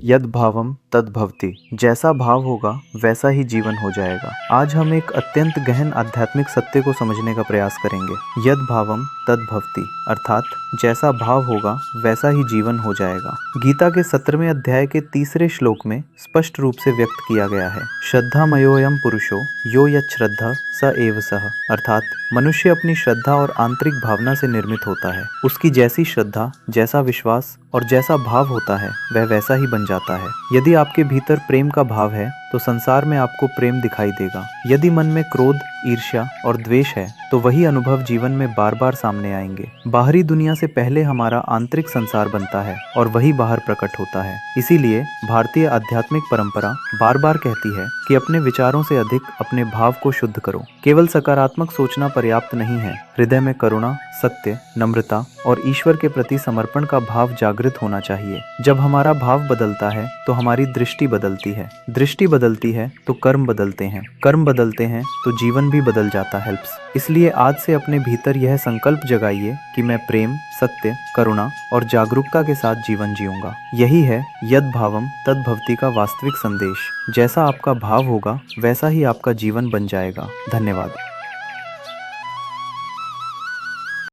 यद भावम तद भवति। जैसा भाव होगा वैसा ही जीवन हो जाएगा। आज हम एक अत्यंत गहन आध्यात्मिक सत्य को समझने का प्रयास करेंगे। यद भावम तद भवति अर्थात जैसा भाव होगा वैसा ही जीवन हो जाएगा। गीता के 17वें अध्याय के 3 श्लोक में स्पष्ट रूप से व्यक्त किया गया है, श्रद्धामयोऽयं पुरुषो यो यच्छ्रद्धा स एव सः। अर्थात मनुष्य अपनी श्रद्धा और आंतरिक भावना से निर्मित होता है। उसकी जैसी श्रद्धा, जैसा विश्वास और जैसा भाव होता है वह वैसा ही बन जाता है। यदि आपके भीतर प्रेम का भाव है तो संसार में आपको प्रेम दिखाई देगा। यदि मन में क्रोध, ईर्ष्या और द्वेष है तो वही अनुभव जीवन में बार बार सामने आएंगे। बाहरी दुनिया से पहले हमारा आंतरिक संसार बनता है और वही बाहर प्रकट होता है। इसीलिए भारतीय आध्यात्मिक परंपरा बार बार कहती है कि अपने विचारों से अधिक अपने भाव को शुद्ध करो। केवल सकारात्मक सोचना पर्याप्त नहीं है। हृदय में करुणा, सत्य, नम्रता और ईश्वर के प्रति समर्पण का भाव जागृत होना चाहिए। जब हमारा भाव बदलता है तो हमारी दृष्टि बदलती है। दृष्टि बदलती है तो कर्म बदलते हैं। कर्म बदलते हैं तो जीवन भी बदल जाता है। इसलिए आज से अपने भीतर यह संकल्प जगाइए कि मैं प्रेम, सत्य, करुणा और जागरूकता के साथ जीवन जीऊंगा। यही है यद भावम तद भवति का वास्तविक संदेश। जैसा आपका भाव होगा वैसा ही आपका जीवन बन जाएगा। धन्यवाद।